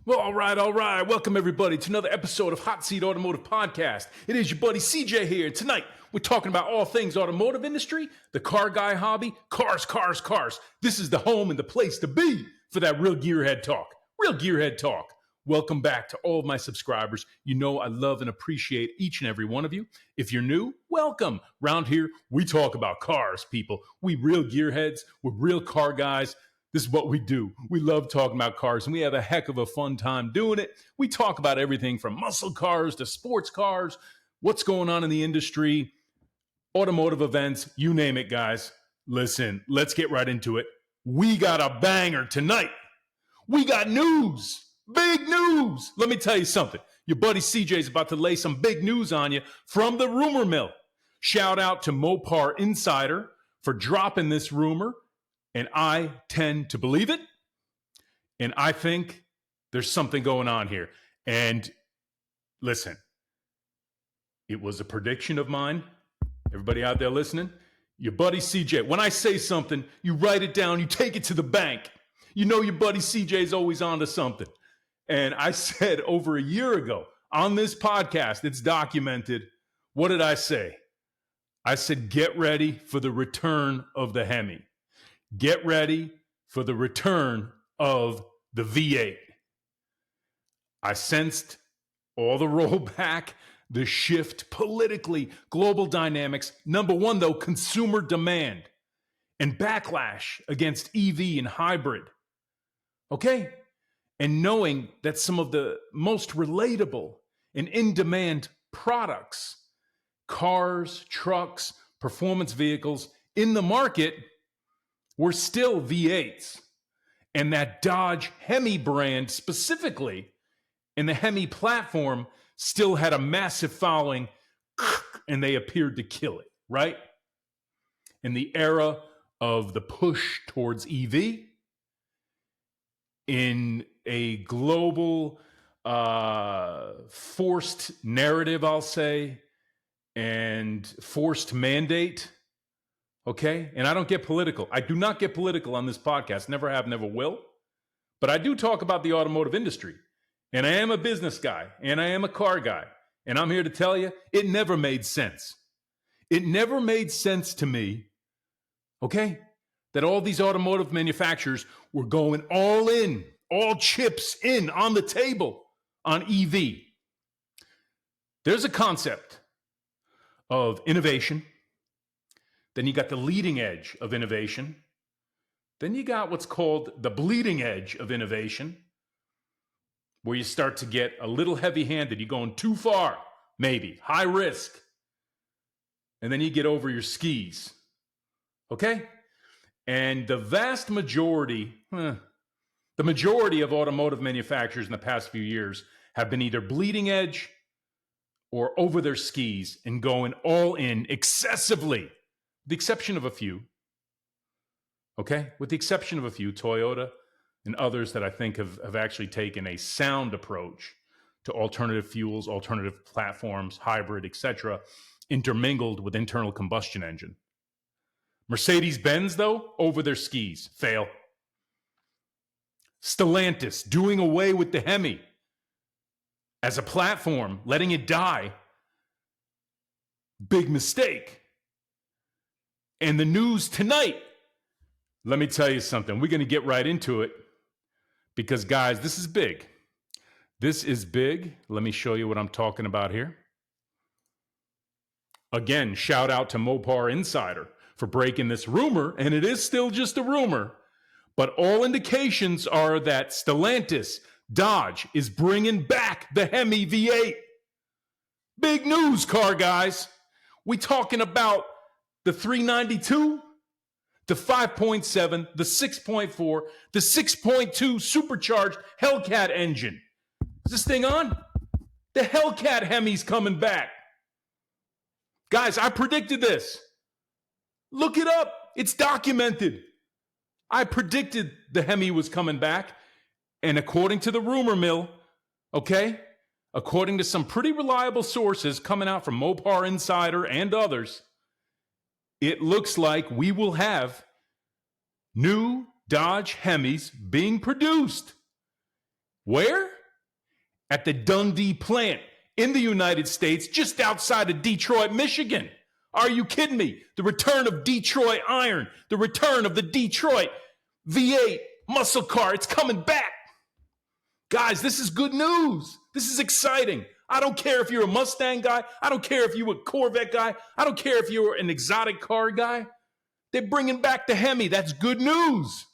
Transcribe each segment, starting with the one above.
Well, all right. Welcome, everybody, to another episode of Hot Seat Automotive Podcast. It is your buddy CJ here. And tonight, we're talking about all things automotive industry, the car guy hobby, cars. This is the home and the place to be for that real gearhead talk. Welcome back to all of my subscribers. You know I love and appreciate each and every one of you. If you're new, welcome. Round here, we talk about cars, people. We real gearheads. We're real car guys. This is what we do. We love talking about cars, and we have a heck of a fun time doing it. We talk about everything from muscle cars to sports cars, what's going on in the industry, automotive events, you name it, guys. Listen, let's get right into it. We got a banger tonight. We got news, big news. Let me tell you something. Your buddy CJ is about to lay some big news on you from the rumor mill. Shout out to Mopar Insider for dropping this rumor. And I tend to believe it. And I think there's something going on here. And listen, it was a prediction of mine. Everybody out there listening, your buddy CJ, when I say something, you write it down, you take it to the bank. You know your buddy CJ is always on to something. And I said over a year ago on this podcast, it's documented. What did I say? I said, get ready for the return of the Hemi. Get ready for the return of the V8. I sensed all the rollback, the shift politically, global dynamics. Number one, though, consumer demand and backlash against EV and hybrid. Okay? And knowing that some of the most relatable and in-demand products, cars, trucks, performance vehicles in the market were still V8s. And that Dodge Hemi brand specifically, and the Hemi platform still had a massive following, and they appeared to kill it, right? In the era of the push towards EV, in a global forced narrative, I'll say, and forced mandate. Okay? And I don't get political. I do not get political on this podcast. Never have, never will. But I do talk about the automotive industry. And I am a business guy. And I am a car guy. And I'm here to tell you, it never made sense. It never made sense to me, okay, that all these automotive manufacturers were going all in, all chips in on the table on EV. There's a concept of innovation. Then you got the leading edge of innovation. Then you got what's called the bleeding edge of innovation, where you start to get a little heavy-handed. You're going too far, maybe, high risk. And then you get over your skis. Okay? And the vast majority, the majority of automotive manufacturers in the past few years have been either bleeding edge or over their skis and going all in excessively. The exception of a few, okay? With the exception of a few, Toyota and others that I think have actually taken a sound approach to alternative fuels, alternative platforms, hybrid, etc., intermingled with internal combustion engine. Mercedes-Benz, though, over their skis, fail. Stellantis, doing away with the Hemi as a platform, letting it die, big mistake. And the news tonight, let me tell you something. We're going to get right into it because, guys, this is big. This is big. Let me show you what I'm talking about here. Again, shout out to Mopar Insider for breaking this rumor, and it is still just a rumor, but all indications are that Stellantis, Dodge, is bringing back the Hemi V8. Big news, car guys. We talking about the 392, the 5.7, the 6.4, the 6.2 supercharged Hellcat engine. Is this thing on? The Hellcat Hemi's coming back. Guys, I predicted this. Look it up. It's documented. I predicted the Hemi was coming back. And according to the rumor mill, okay, according to some pretty reliable sources coming out from Mopar Insider and others, it looks like we will have new Dodge Hemis being produced. Where? at the Dundee plant in the United States, just outside of Detroit, Michigan. Are you kidding me? The return of Detroit Iron, the return of the Detroit V8 muscle car. It's coming back. Guys, this is good news. This is exciting. I don't care if you're a Mustang guy. I don't care if you're a Corvette guy. I don't care if you're an exotic car guy. They're bringing back the Hemi. That's good news.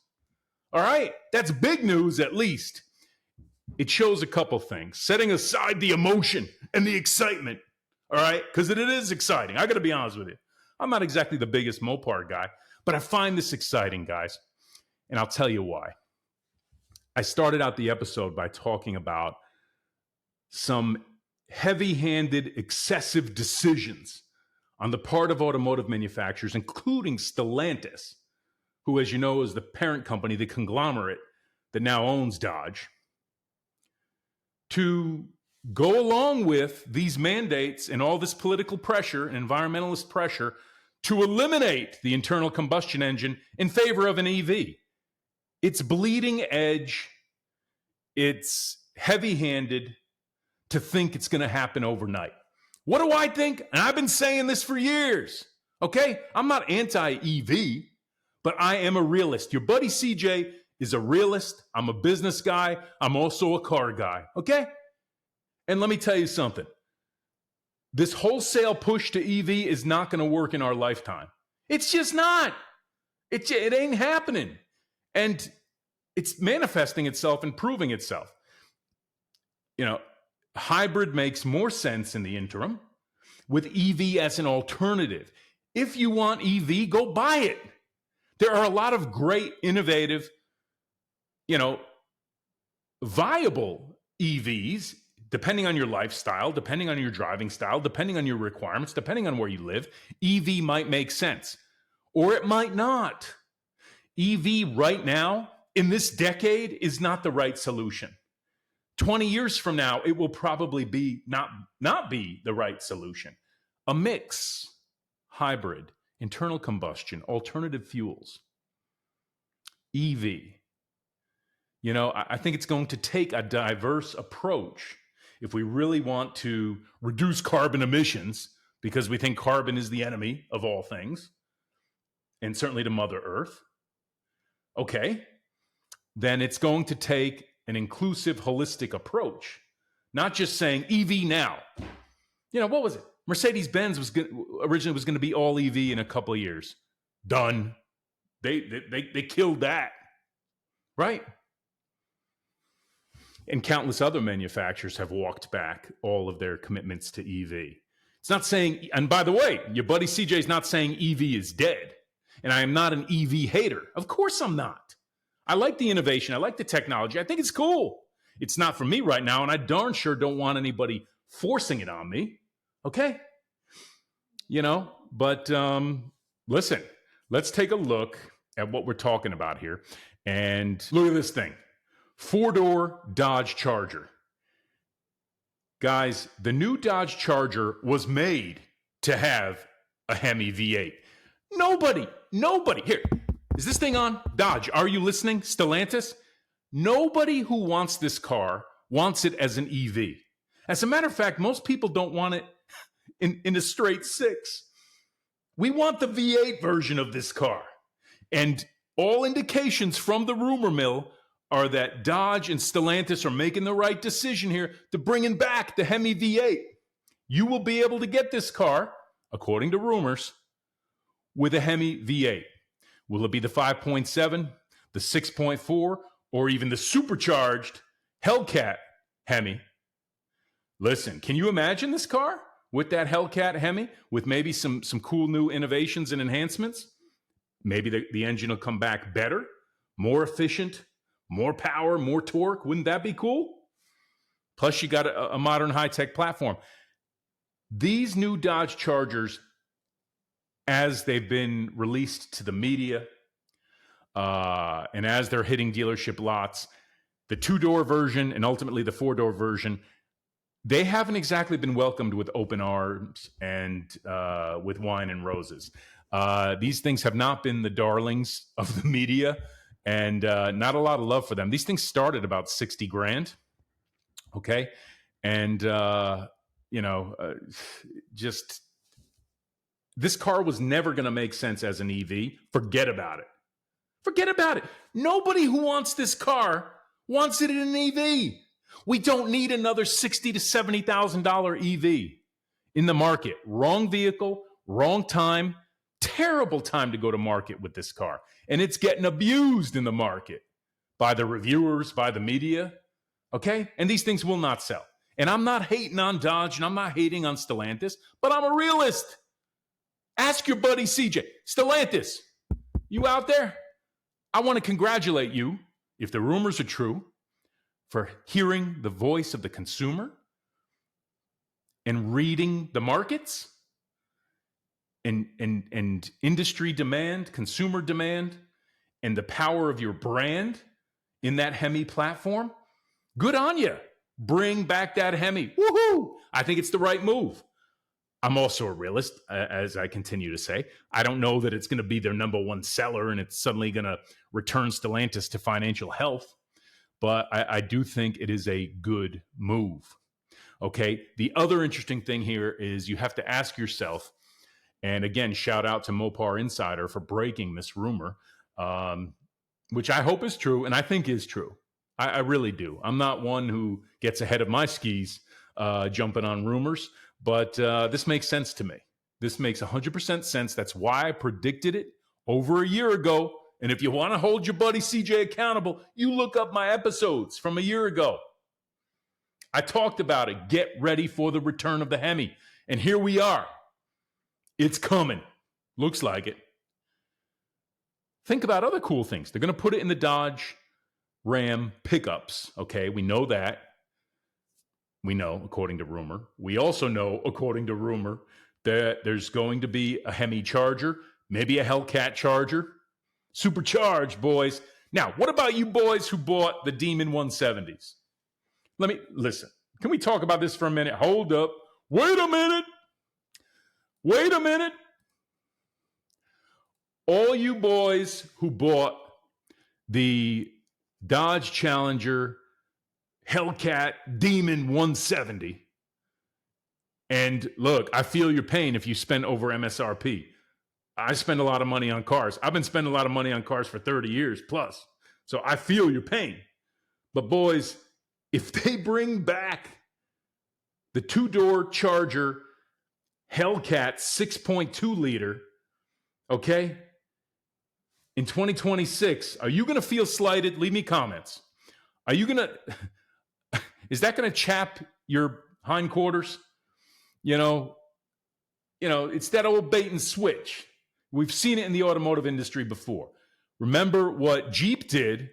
All right? That's big news, at least. It shows a couple things, setting aside the emotion and the excitement. All right? Because it is exciting. I got to be honest with you. I'm not exactly the biggest Mopar guy, but I find this exciting, guys. And I'll tell you why. I started out the episode by talking about some heavy-handed, excessive decisions on the part of automotive manufacturers, including Stellantis, who, as you know, is the parent company, the conglomerate that now owns Dodge, to go along with these mandates and all this political pressure and environmentalist pressure to eliminate the internal combustion engine in favor of an EV. It's bleeding edge. It's heavy-handed to think it's going to happen overnight. What do I think? And I've been saying this for years. Okay? I'm not anti-EV, but I am a realist. Your buddy CJ is a realist. I'm a business guy. I'm also a car guy. Okay? And let me tell you something. This wholesale push to EV is not going to work in our lifetime. It's just not. It ain't happening. And it's manifesting itself and proving itself. You know, hybrid makes more sense in the interim with EV as an alternative. If you want EV, go buy it. There are a lot of great, innovative, viable EVs, depending on your lifestyle, depending on your driving style, depending on your requirements, depending on where you live. EV might make sense, or it might not. EV right now, in this decade, is not the right solution. 20 years from now, it will probably be not be the right solution. A mix, hybrid, internal combustion, alternative fuels, EV. I think it's going to take a diverse approach if we really want to reduce carbon emissions, because we think carbon is the enemy of all things, and certainly to Mother Earth. Okay, then it's going to take an inclusive, holistic approach, not just saying EV now. What was it? Mercedes-Benz originally was going to be all EV in a couple of years. Done. They killed that, right? And countless other manufacturers have walked back all of their commitments to EV. It's not saying, and by the way, your buddy CJ is not saying EV is dead. And I am not an EV hater. Of course I'm not. I like the innovation. I like the technology. I think it's cool. It's not for me right now, and I darn sure don't want anybody forcing it on me. Okay? But listen, let's take a look at what we're talking about here. And look at this thing. 4-door Dodge Charger. Guys, the new Dodge Charger was made to have a Hemi V8. Nobody. Here, is this thing on? Dodge, are you listening? Stellantis? Nobody who wants this car wants it as an EV. As a matter of fact, most people don't want it in a straight 6. We want the V8 version of this car. And all indications from the rumor mill are that Dodge and Stellantis are making the right decision here to bringing back the Hemi V8. You will be able to get this car, according to rumors, with a Hemi V8. Will it be the 5.7, the 6.4, or even the supercharged Hellcat Hemi? Listen, can you imagine this car with that Hellcat Hemi, with maybe some cool new innovations and enhancements? Maybe the engine will come back better, more efficient, more power, more torque. Wouldn't that be cool? Plus, you got a modern high-tech platform. These new Dodge Chargers, as they've been released to the media, and as they're hitting dealership lots, the 2-door version and ultimately the 4-door version, they haven't exactly been welcomed with open arms and with wine and roses. These things have not been the darlings of the media, and not a lot of love for them. These things start at about $60,000, Okay. And, just this car was never going to make sense as an EV. Forget about it. Forget about it. Nobody who wants this car wants it in an EV. We don't need another $60,000 to $70,000 EV in the market. Wrong vehicle, wrong time, terrible time to go to market with this car. And it's getting abused in the market by the reviewers, by the media. Okay? And these things will not sell. And I'm not hating on Dodge and I'm not hating on Stellantis, but I'm a realist. Ask your buddy CJ. Stellantis, you out there? I want to congratulate you, if the rumors are true, for hearing the voice of the consumer and reading the markets and industry demand, consumer demand, and the power of your brand in that Hemi platform. Good on you. Bring back that Hemi. Woohoo! I think it's the right move. I'm also a realist, as I continue to say. I don't know that it's going to be their number one seller and it's suddenly going to return Stellantis to financial health. But I do think it is a good move. Okay. The other interesting thing here is you have to ask yourself, and again, shout out to Mopar Insider for breaking this rumor, which I hope is true and I think is true. I really do. I'm not one who gets ahead of my skis jumping on rumors, but this makes sense to me. This makes 100% sense. That's why I predicted it over a year ago. And if you want to hold your buddy CJ accountable, you look up my episodes from a year ago. I talked about it. Get ready for the return of the Hemi. And here we are. It's coming. Looks like it. Think about other cool things. They're going to put it in the Dodge Ram pickups. Okay, we know that. We know, according to rumor. We also know, according to rumor, that there's going to be a Hemi Charger, maybe a Hellcat Charger. Supercharged, boys. Now, what about you boys who bought the Demon 170s? Listen. Can we talk about this for a minute? Hold up. Wait a minute. All you boys who bought the Dodge Challenger Hellcat Demon 170, and look, I feel your pain if you spend over MSRP. I spend a lot of money on cars. I've been spending a lot of money on cars for 30 years plus. So I feel your pain. But boys, if they bring back the two-door Charger Hellcat 6.2 liter, okay, in 2026, are you going to feel slighted? Leave me comments. Are you going to, is that going to chap your hindquarters? It's that old bait and switch. We've seen it in the automotive industry before. Remember what Jeep did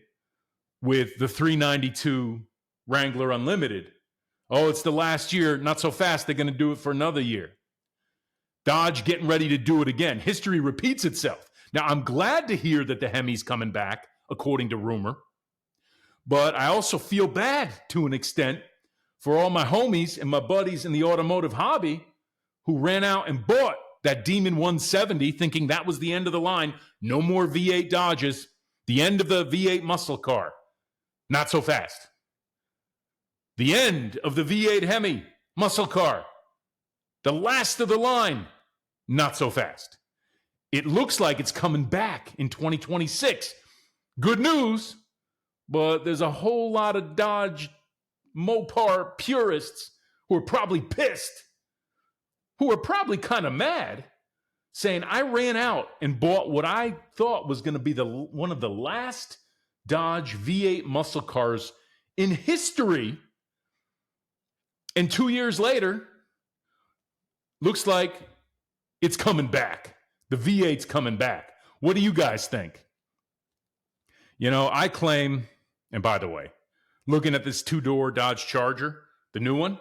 with the 392 Wrangler Unlimited? Oh, it's the last year. Not so fast. They're going to do it for another year. Dodge getting ready to do it again. History repeats itself. Now, I'm glad to hear that the Hemi's coming back, according to rumor. But I also feel bad to an extent for all my homies and my buddies in the automotive hobby who ran out and bought that Demon 170 thinking that was the end of the line. No more V8 Dodges. The end of the V8 muscle car. Not so fast. The end of the V8 Hemi muscle car. The last of the line. Not so fast. It looks like it's coming back in 2026. Good news, but there's a whole lot of Dodge Mopar purists who are probably pissed, who are probably kind of mad, saying, I ran out and bought what I thought was going to be one of the last Dodge V8 muscle cars in history. And 2 years later, looks like it's coming back. The V8's coming back. What do you guys think? I claim, and by the way, looking at this two-door Dodge Charger, the new one,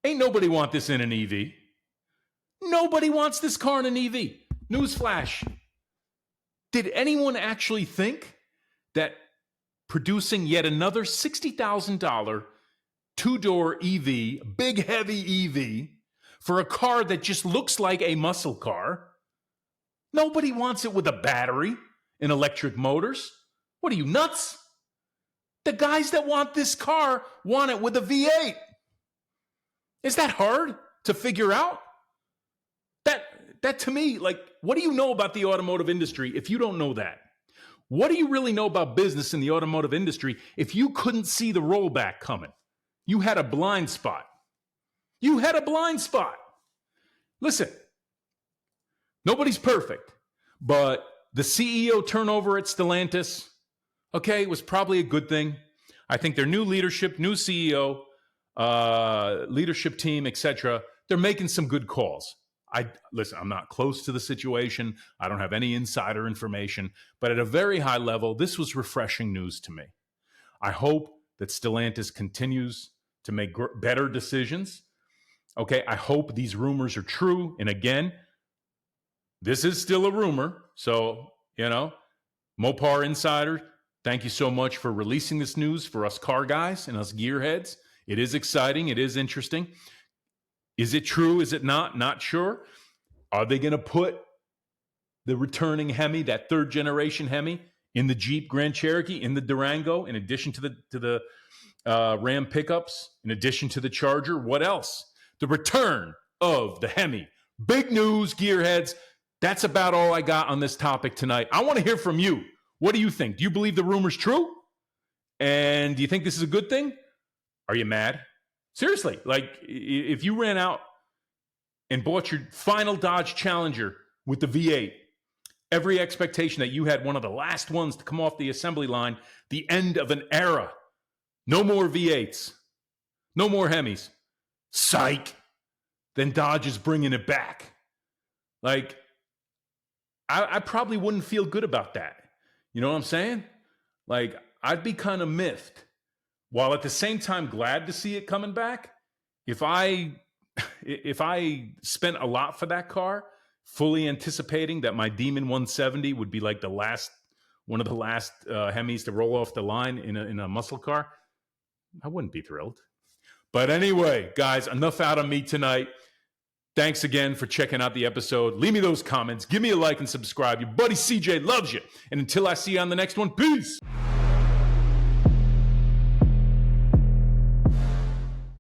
ain't nobody want this in an EV. Nobody wants this car in an EV. Newsflash. Did anyone actually think that producing yet another $60,000 two-door EV, big heavy EV, for a car that just looks like a muscle car? Nobody wants it with a battery and electric motors. What are you, nuts? The guys that want this car want it with a V8. Is that hard to figure out? That to me, like, what do you know about the automotive industry if you don't know that? What do you really know about business in the automotive industry if you couldn't see the rollback coming? You had a blind spot. You had a blind spot. Listen, nobody's perfect, but the CEO turnover at Stellantis, okay, was probably a good thing. I think their new leadership, new CEO, leadership team, etc., they're making some good calls. Listen, I'm not close to the situation. I don't have any insider information, but at a very high level, this was refreshing news to me. I hope that Stellantis continues to make better decisions. Okay, I hope these rumors are true. And again, this is still a rumor. So, Mopar Insider, thank you so much for releasing this news for us car guys and us gearheads. It is exciting. It is interesting. Is it true? Is it not? Not sure. Are they going to put the returning Hemi, that third generation Hemi, in the Jeep Grand Cherokee, in the Durango, in addition to the Ram pickups, in addition to the Charger? What else? The return of the Hemi. Big news, gearheads. That's about all I got on this topic tonight. I want to hear from you. What do you think? Do you believe the rumor's true? And do you think this is a good thing? Are you mad? Seriously, like if you ran out and bought your final Dodge Challenger with the V8, every expectation that you had one of the last ones to come off the assembly line, the end of an era. No more V8s. No more Hemis. Psych. Then Dodge is bringing it back. Like, I probably wouldn't feel good about that. You know what I'm saying? Like, I'd be kind of miffed, while at the same time glad to see it coming back. If I spent a lot for that car, fully anticipating that my Demon 170 would be like one of the last Hemis to roll off the line in a muscle car, I wouldn't be thrilled. But anyway, guys, enough out of me tonight. Thanks again for checking out the episode. Leave me those comments. Give me a like and subscribe. Your buddy CJ loves you. And until I see you on the next one, peace.